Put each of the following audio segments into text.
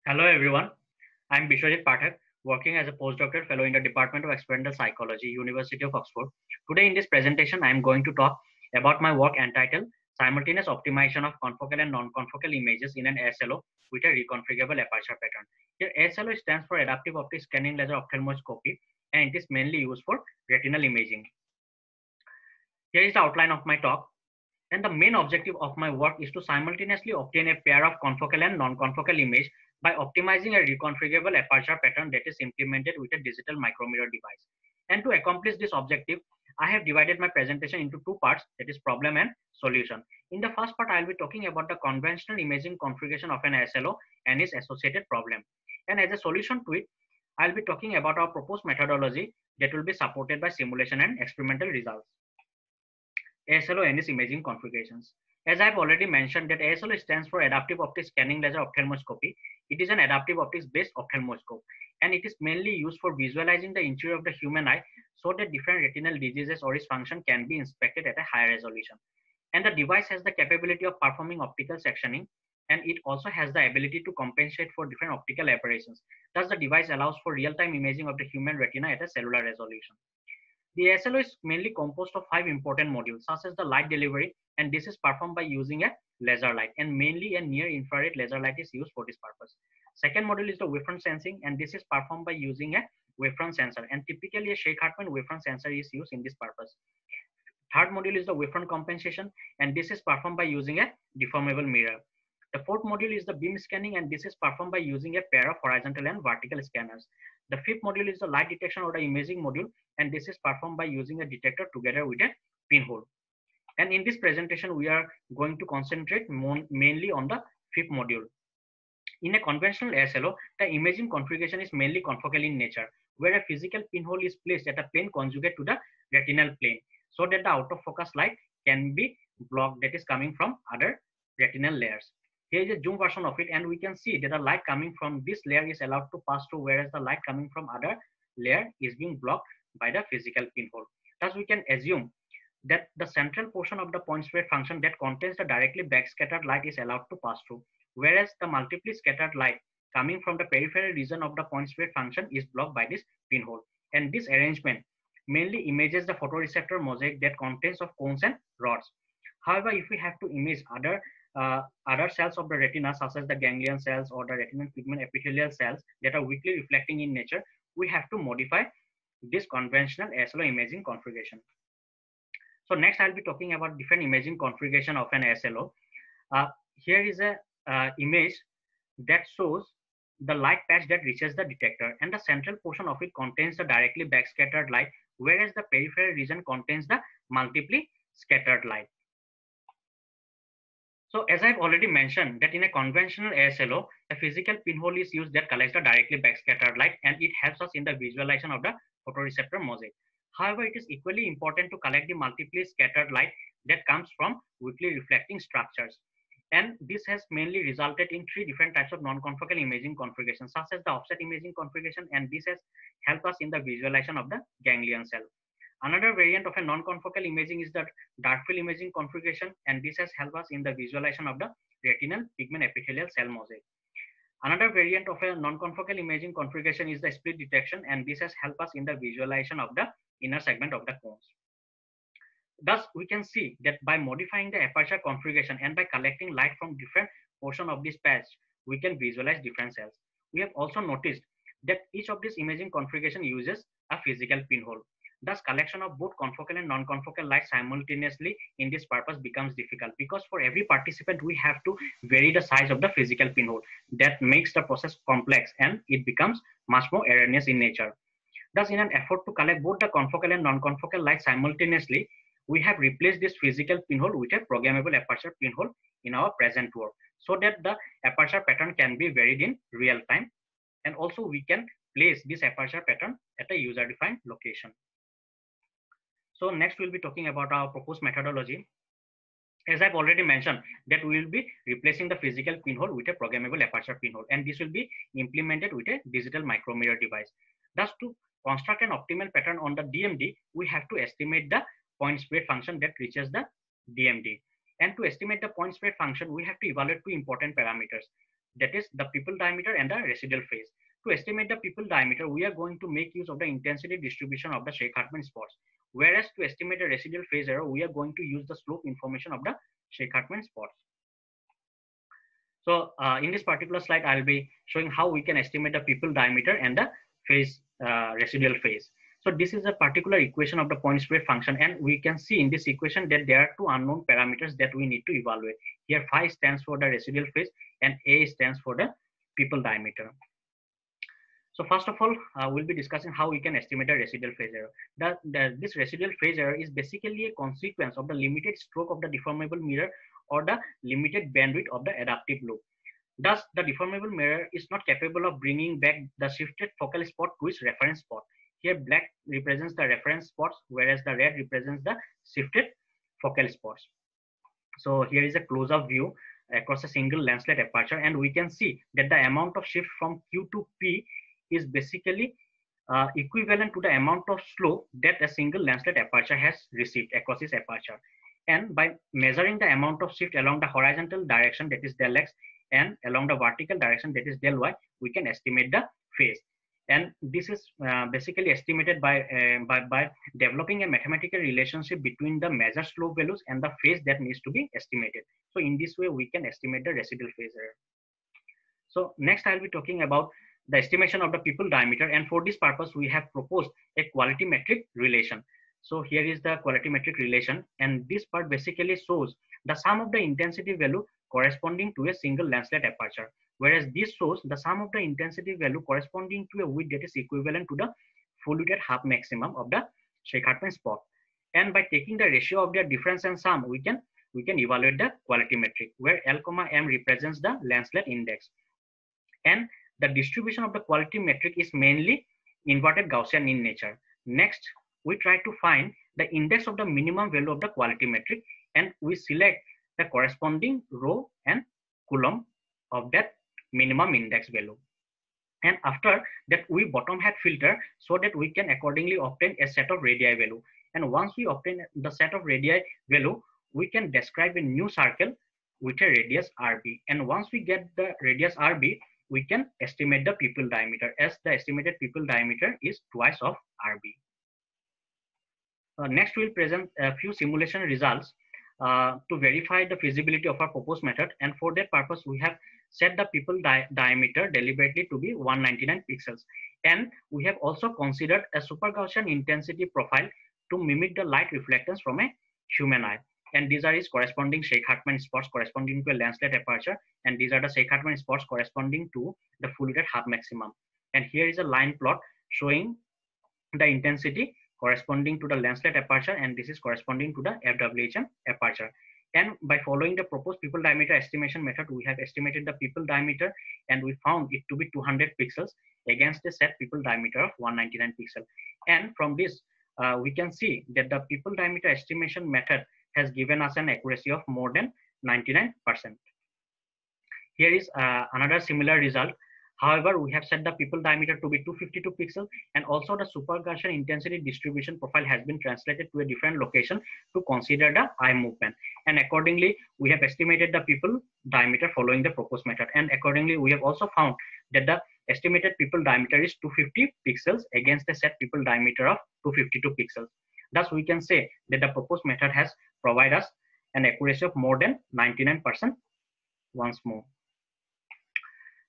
Hello everyone, I'm Bishwajit Pathak, working as a postdoctoral fellow in the Department of Experimental Psychology, University of Oxford. Today in this presentation, I'm going to talk about my work entitled Simultaneous Optimization of Confocal and Non-Confocal Images in an ASLO with a Reconfigurable Aperture Pattern. Here ASLO stands for Adaptive Optic Scanning Laser Ophthalmoscopy and it is mainly used for retinal imaging. Here is the outline of my talk. And the main objective of my work is to simultaneously obtain a pair of confocal and non-confocal image by optimizing a reconfigurable aperture pattern that is implemented with a digital micromirror device. And to accomplish this objective, I have divided my presentation into two parts, that is problem and solution. In the first part, I'll be talking about the conventional imaging configuration of an SLO and its associated problem. And as a solution to it, I'll be talking about our proposed methodology that will be supported by simulation and experimental results. ASLO and its imaging configurations. As I've already mentioned that ASLO stands for Adaptive Optic Scanning Laser Ophthalmoscopy. It is an adaptive optics based ophthalmoscope and it is mainly used for visualizing the interior of the human eye so that different retinal diseases or its function can be inspected at a higher resolution. And the device has the capability of performing optical sectioning and it also has the ability to compensate for different optical aberrations. Thus, the device allows for real-time imaging of the human retina at a cellular resolution. The SLO is mainly composed of 5 important modules, such as the light delivery, and this is performed by using a laser light, and mainly a near-infrared laser light is used for this purpose. Second module is the wavefront sensing, and this is performed by using a wavefront sensor, and typically a Shake-Hartmann wavefront sensor is used in this purpose. Third module is the wavefront compensation, and this is performed by using a deformable mirror. The fourth module is the beam scanning, and this is performed by using a pair of horizontal and vertical scanners. The fifth module is the light detection or the imaging module, and this is performed by using a detector together with a pinhole. And in this presentation, we are going to concentrate mainly on the fifth module. In a conventional SLO, the imaging configuration is mainly confocal in nature, where a physical pinhole is placed at a plane conjugate to the retinal plane, so that the out of focus light can be blocked that is coming from other retinal layers. Here is a zoom version of it, and we can see that the light coming from this layer is allowed to pass through, whereas the light coming from other layer is being blocked by the physical pinhole. Thus, we can assume that the central portion of the point spread function that contains the directly backscattered light is allowed to pass through, whereas the multiply scattered light coming from the peripheral region of the point spread function is blocked by this pinhole. And this arrangement mainly images the photoreceptor mosaic that contains of cones and rods. However, if we have to image other cells of the retina, such as the ganglion cells or the retinal pigment epithelial cells that are weakly reflecting in nature, we have to modify this conventional SLO imaging configuration. So next, I'll be talking about different imaging configuration of an SLO. Here is a image that shows the light patch that reaches the detector, and the central portion of it contains the directly backscattered light, whereas the peripheral region contains the multiply scattered light. So as I've already mentioned that in a conventional ASLO, a physical pinhole is used that collects the directly backscattered light, and it helps us in the visualization of the photoreceptor mosaic. However, it is equally important to collect the multiply scattered light that comes from weakly reflecting structures. And this has mainly resulted in 3 different types of non-confocal imaging configurations, such as the offset imaging configuration, and this has helped us in the visualization of the ganglion cell. Another variant of a non-confocal imaging is the dark field imaging configuration, and this has helped us in the visualization of the retinal pigment epithelial cell mosaic. Another variant of a non-confocal imaging configuration is the split detection, and this has helped us in the visualization of the inner segment of the cones. Thus, we can see that by modifying the aperture configuration and by collecting light from different portion of this patch, we can visualize different cells. We have also noticed that each of these imaging configuration uses a physical pinhole. Thus, collection of both confocal and non-confocal light simultaneously in this purpose becomes difficult, because for every participant, we have to vary the size of the physical pinhole. That makes the process complex and it becomes much more erroneous in nature. Thus, in an effort to collect both the confocal and non-confocal light simultaneously, we have replaced this physical pinhole with a programmable aperture pinhole in our present work, so that the aperture pattern can be varied in real time, and also we can place this aperture pattern at a user-defined location. So next we'll be talking about our proposed methodology. As I've already mentioned that we will be replacing the physical pinhole with a programmable aperture pinhole, and this will be implemented with a digital micromirror device. Thus, to construct an optimal pattern on the DMD, we have to estimate the point spread function that reaches the DMD. And to estimate the point spread function, we have to evaluate 2 important parameters. that is the pupil diameter and the residual phase. To estimate the pupil diameter, we are going to make use of the intensity distribution of the Shake-Hartman spots. Whereas to estimate the residual phase error, we are going to use the slope information of the Shake-Hartman spots. So in this particular slide, I'll be showing how we can estimate the pupil diameter and the phase residual phase. So this is a particular equation of the point spread function, and we can see in this equation that there are two unknown parameters that we need to evaluate. Here phi stands for the residual phase and A stands for the pupil diameter. So first of all, we'll be discussing how we can estimate the residual phase error. This residual phase error is basically a consequence of the limited stroke of the deformable mirror or the limited bandwidth of the adaptive loop. Thus, the deformable mirror is not capable of bringing back the shifted focal spot to its reference spot. Here, black represents the reference spots, whereas the red represents the shifted focal spots. So here is a close-up view across a single lancelet aperture, and we can see that the amount of shift from Q to P is basically equivalent to the amount of slope that a single lancelet aperture has received across its aperture. And by measuring the amount of shift along the horizontal direction, that is del x, and along the vertical direction, that is del y, we can estimate the phase. And this is basically estimated by developing a mathematical relationship between the measured slope values and the phase that needs to be estimated. So in this way, we can estimate the residual phase error. So next, I'll be talking about the estimation of the pupil diameter, and for this purpose, we have proposed a quality metric relation. So here is the quality metric relation, and this part basically shows the sum of the intensity value corresponding to a single lancelet aperture, whereas this shows the sum of the intensity value corresponding to a width that is equivalent to the full width at half maximum of the Shake-Hartman spot. And by taking the ratio of their difference and sum, we can evaluate the quality metric, where L, M represents the lancelet index. And the distribution of the quality metric is mainly inverted Gaussian in nature. Next, we try to find the index of the minimum value of the quality metric, and we select the corresponding row and column of that minimum index value. And after that, we bottom hat filter so that we can accordingly obtain a set of radii value. And once we obtain the set of radii value, we can describe a new circle with a radius RB. And once we get the radius RB, we can estimate the pupil diameter, as the estimated pupil diameter is twice of RB. Next, we'll present a few simulation results to verify the feasibility of our proposed method. And for that purpose, we have set the pupil diameter deliberately to be 199 pixels. And we have also considered a super Gaussian intensity profile to mimic the light reflectance from a human eye. And these are his corresponding Shake-Hartman spots corresponding to a lancelet aperture. And these are the Shake-Hartman spots corresponding to the full width at half maximum. And here is a line plot showing the intensity corresponding to the lancelet aperture, and this is corresponding to the FWHM aperture. And by following the proposed pupil diameter estimation method, we have estimated the pupil diameter, and we found it to be 200 pixels against a set pupil diameter of 199 pixels. And from this, we can see that the pupil diameter estimation method has given us an accuracy of more than 99%. Here is another similar result. However, we have set the pupil diameter to be 252 pixels, and also the super Gaussian intensity distribution profile has been translated to a different location to consider the eye movement. And accordingly, we have estimated the pupil diameter following the proposed method. And accordingly, we have also found that the estimated pupil diameter is 250 pixels against a set pupil diameter of 252 pixels. Thus, we can say that the proposed method has provided us an accuracy of more than 99% once more.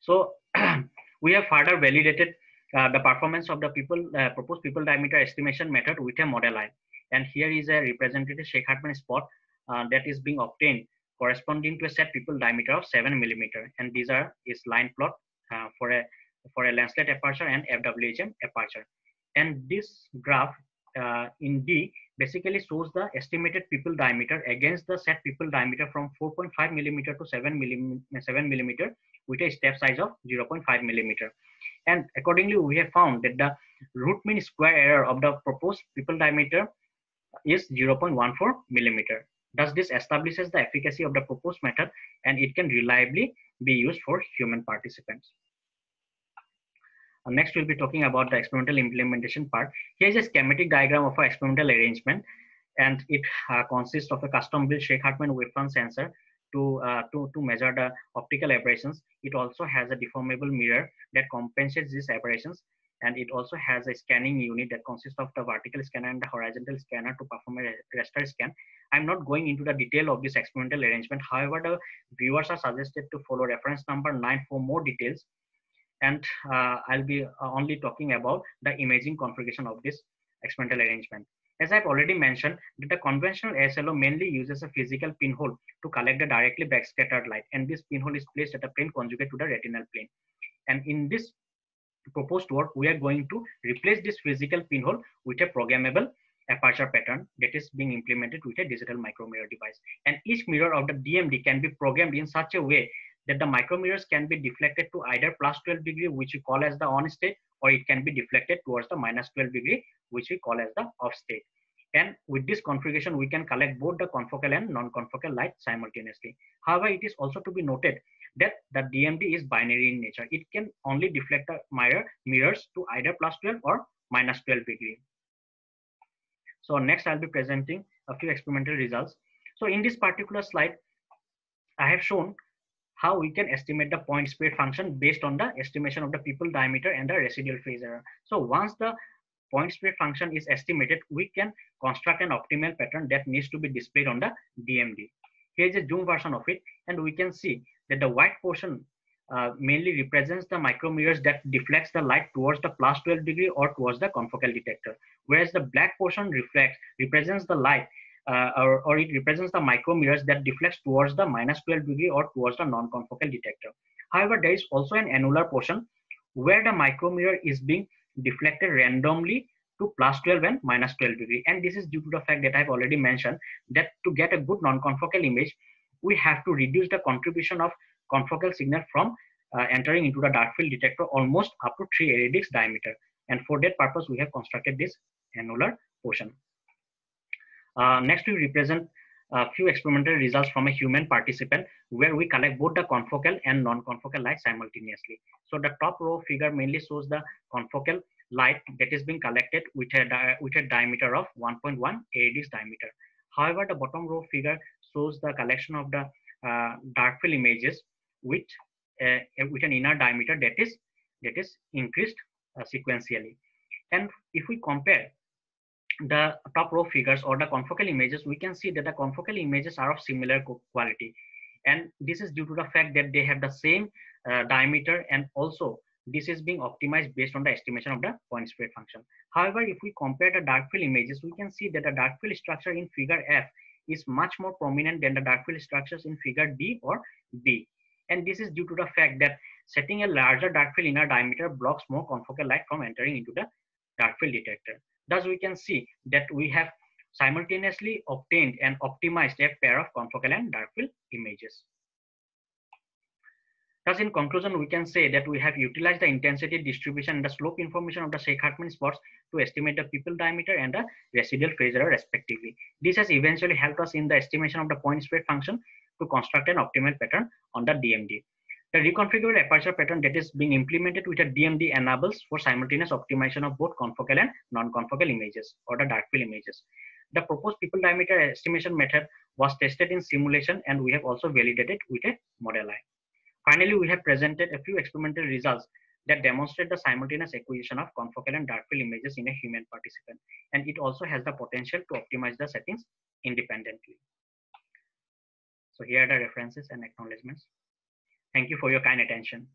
So we have further validated the performance of the proposed pupil diameter estimation method with a model eye. And here is a representative Shake-Hartman spot that is being obtained corresponding to a set pupil diameter of 7 mm. And these are is line plot for a lancelet aperture and FWHM aperture. And this graph in D basically shows the estimated pupil diameter against the set pupil diameter from 4.5 mm to 7 mm with a step size of 0.5 mm. And accordingly, we have found that the root mean square error of the proposed pupil diameter is 0.14 mm. Thus, this establishes the efficacy of the proposed method, and it can reliably be used for human participants. Next, we'll be talking about the experimental implementation part. Here is a schematic diagram of our experimental arrangement, and it consists of a custom-built Shake-Hartman wavefront sensor to measure the optical aberrations. It also has a deformable mirror that compensates these aberrations, and it also has a scanning unit that consists of the vertical scanner and the horizontal scanner to perform a raster scan. I'm not going into the detail of this experimental arrangement. However, the viewers are suggested to follow reference number 9 for more details, and I'll be only talking about the imaging configuration of this experimental arrangement. As I've already mentioned, that the conventional SLO mainly uses a physical pinhole to collect the directly backscattered light, and this pinhole is placed at a plane conjugate to the retinal plane. And in this proposed work, we are going to replace this physical pinhole with a programmable aperture pattern that is being implemented with a digital micromirror device. And each mirror of the DMD can be programmed in such a way that the micromirrors can be deflected to either plus 12 degree, which we call as the on state, or it can be deflected towards the minus 12 degree, which we call as the off state. And with this configuration, we can collect both the confocal and non-confocal light simultaneously. However, it is also to be noted that the DMD is binary in nature. It can only deflect the mirrors to either plus 12 or minus 12 degree. So next, I'll be presenting a few experimental results. So in this particular slide, I have shown how we can estimate the point spread function based on the estimation of the pupil diameter and the residual phase error. So once the point spread function is estimated, we can construct an optimal pattern that needs to be displayed on the DMD. Here is a zoom version of it, and we can see that the white portion mainly represents the micromirrors that deflects the light towards the plus 12 degree or towards the confocal detector, whereas the black portion represents the light or it represents the micromirrors that deflects towards the minus 12 degree or towards the non-confocal detector. However, there is also an annular portion where the micromirror is being deflected randomly to plus 12 and minus 12 degree. And this is due to the fact that I've already mentioned that to get a good non-confocal image, we have to reduce the contribution of confocal signal from entering into the dark field detector almost up to 3 ADX diameter. And for that purpose, we have constructed this annular portion. Next, we represent a few experimental results from a human participant where we collect both the confocal and non-confocal light simultaneously. So the top row figure mainly shows the confocal light that is being collected with a diameter of 1.1 ADX diameter. However, the bottom row figure shows the collection of the dark field images with an inner diameter that is increased sequentially. And if we compare the top row figures or the confocal images, we can see that the confocal images are of similar quality, and this is due to the fact that they have the same diameter, and also this is being optimized based on the estimation of the point spread function. However, if we compare the dark field images, we can see that the dark field structure in figure F is much more prominent than the dark field structures in figure D or B, and this is due to the fact that setting a larger dark field inner diameter blocks more confocal light from entering into the dark field detector. Thus, we can see that we have simultaneously obtained and optimized a pair of confocal and dark field images. Thus, in conclusion, we can say that we have utilized the intensity distribution and the slope information of the Sheick-Hartmann spots to estimate the pupil diameter and the residual phase error respectively. This has eventually helped us in the estimation of the point spread function to construct an optimal pattern on the DMD. The reconfigured aperture pattern that is being implemented with a DMD enables for simultaneous optimization of both confocal and non-confocal images or the dark field images. The proposed pupil diameter estimation method was tested in simulation, and we have also validated with a model eye. Finally, we have presented a few experimental results that demonstrate the simultaneous acquisition of confocal and dark field images in a human participant, and it also has the potential to optimize the settings independently. So here are the references and acknowledgements. Thank you for your kind attention.